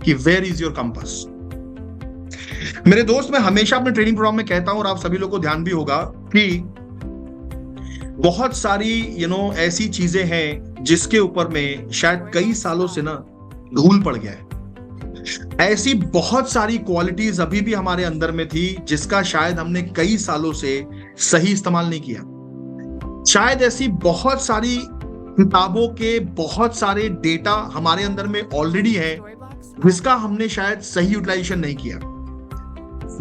कि where is your compass. मेरे दोस्त, मैं हमेशा अपने ट्रेनिंग प्रोग्राम में कहता हूं और आप सभी लोगों को ध्यान भी होगा कि बहुत सारी ऐसी चीजें हैं जिसके ऊपर में शायद कई सालों से ना धूल पड़ गया है। ऐसी बहुत सारी क्वालिटीज अभी भी हमारे अंदर में थी जिसका शायद हमने कई सालों से सही इस्तेमाल नहीं किया। शायद ऐसी बहुत सारी किताबों के बहुत सारे डेटा हमारे अंदर में ऑलरेडी है जिसका हमने शायद सही यूटिलाइजेशन नहीं किया।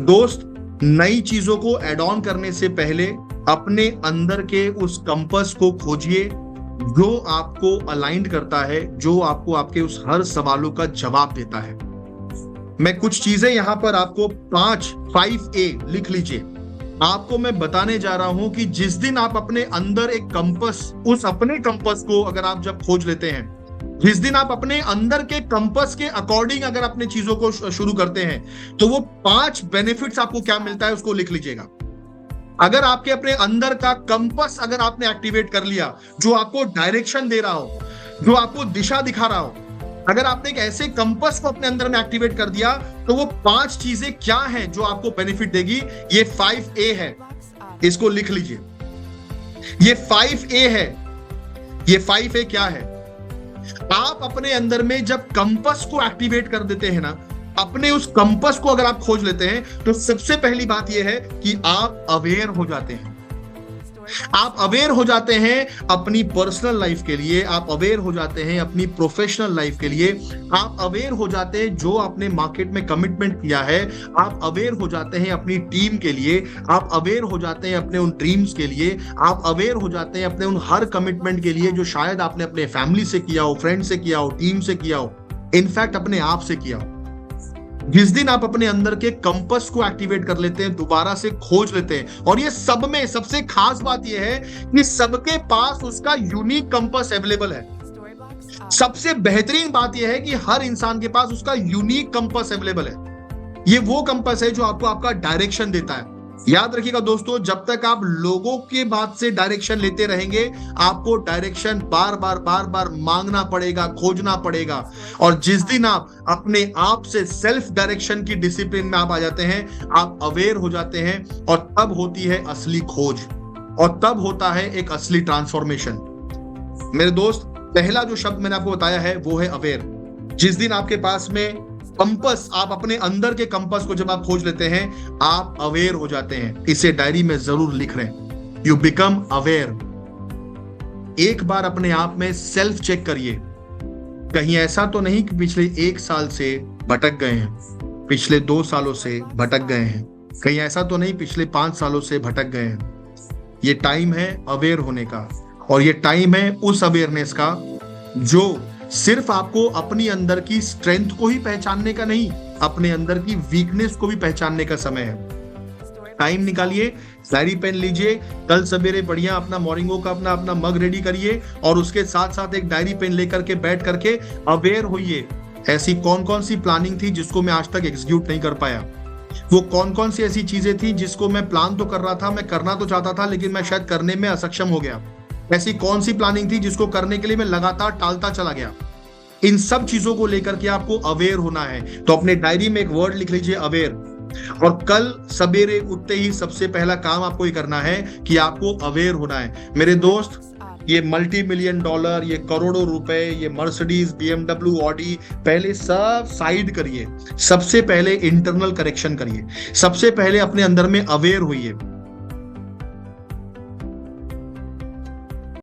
दोस्त, नई चीजों को एड ऑन करने से पहले अपने अंदर के उस कंपास को खोजिए जो आपको अलाइंड करता है, जो आपको आपके उस हर सवालों का जवाब देता है। मैं कुछ चीजें यहां पर आपको 5A लिख लीजिए। आपको मैं बताने जा रहा हूं कि जिस दिन आप अपने अंदर एक कंपास, उस अपने कंपास को अगर आप जब खोज लेते हैं, जिस दिन आप अपने अंदर के कंपास के अकॉर्डिंग अगर अपने चीजों को शुरू करते हैं, तो वो 5 बेनिफिट्स आपको क्या मिलता है उसको लिख लीजिएगा। अगर आपके अपने अंदर का कंपास अगर आपने एक्टिवेट कर लिया, जो आपको डायरेक्शन दे रहा हो, जो आपको दिशा दिखा रहा हो, अगर आपने एक ऐसे कंपास को अपने अंदर में एक्टिवेट कर दिया, तो वो 5 चीजें क्या हैं जो आपको बेनिफिट देगी। ये 5A है, इसको लिख लीजिए। ये 5A है। ये 5A क्या है? आप अपने अंदर में जब कंपास को एक्टिवेट कर देते हैं ना, अपने उस कंपास को अगर आप खोज लेते हैं, तो सबसे पहली बात यह है कि आप अवेयर हो जाते हैं। आप अवेयर हो जाते हैं अपनी पर्सनल लाइफ के लिए, आप अवेयर हो जाते हैं अपनी प्रोफेशनल लाइफ के लिए, आप अवेयर हो जाते हैं जो आपने मार्केट में कमिटमेंट किया है, आप अवेयर हो जाते हैं अपनी टीम के लिए, आप अवेयर हो जाते हैं अपने उन ड्रीम्स के लिए, आप अवेयर हो जाते हैं अपने उन हर कमिटमेंट के लिए जो शायद आपने अपने फैमिली से किया हो, फ्रेंड से किया हो, टीम से किया हो, इनफैक्ट अपने आप से किया हो। जिस दिन आप अपने अंदर के कंपास को एक्टिवेट कर लेते हैं, दोबारा से खोज लेते हैं, और ये सब में सबसे खास बात यह है कि सबके पास उसका यूनिक कंपास अवेलेबल है। सबसे बेहतरीन बात यह है कि हर इंसान के पास उसका यूनिक कंपास अवेलेबल है। ये वो कंपास है जो आपको आपका डायरेक्शन देता है। याद रखिएगा दोस्तों, जब तक आप लोगों के बात से डायरेक्शन लेते रहेंगे, आपको डायरेक्शन बार बार मांगना पड़ेगा, खोजना पड़ेगा। और जिस दिन आप अपने आप से सेल्फ डायरेक्शन की डिसिप्लिन में आप आ जाते हैं, आप अवेयर हो जाते हैं, और तब होती है असली खोज, और तब होता है एक असली ट्रांसफॉर्मेशन। मेरे दोस्त, पहला जो शब्द मैंने आपको बताया है वो है अवेयर। जिस दिन आपके पास में कंपास, आप अपने अंदर के कंपास को जब आप खोज लेते हैं, आप अवेयर हो जाते हैं। इसे डायरी में जरूर लिख रहे हैं, यू बिकम अवेयर। एक बार अपने आप में सेल्फ चेक करिए, कहीं ऐसा तो नहीं कि पिछले 1 साल से भटक गए हैं, पिछले 2 सालों से भटक गए हैं, कहीं ऐसा तो नहीं पिछले 5 सालों से भटक गए हैं। ये टाइम है अवेयर होने का, और ये टाइम है उस अवेयरनेस का जो सिर्फ आपको अपनी अंदर की स्ट्रेंथ को ही पहचानने का नहीं, अपने अंदर की वीकनेस को भी पहचानने का समय है। टाइम निकालिए, डायरी पेन लीजिए, कल सवेरे बढ़िया अपना मॉर्निंग वॉक का अपना मग रेडी करिए, और उसके साथ साथ एक डायरी पेन लेकर के बैठ करके अवेयर होइए। ऐसी कौन कौन सी प्लानिंग थी जिसको मैं आज तक एग्जीक्यूट नहीं कर पाया, वो कौन कौन सी ऐसी चीजें थी जिसको मैं प्लान तो कर रहा था, मैं करना तो चाहता था, लेकिन मैं शायद करने में असक्षम हो गया। ऐसी कौन सी प्लानिंग थी जिसको करने के लिए मैं लगातार टालता चला गया। इन सब चीजों को लेकर के आपको अवेयर होना है। तो अपने डायरी में एक वर्ड लिख लीजिए, अवेयर। और कल सवेरे उठते ही सबसे पहला काम आपको ये करना है कि आपको अवेयर होना है। मेरे दोस्त, ये $multi million, ये करोड़ों रुपए, ये मर्सिडीज, BMW, ऑडी, पहले सब साइड करिए। सबसे पहले इंटरनल करेक्शन करिए। सबसे पहले अपने अंदर में अवेयर होइए।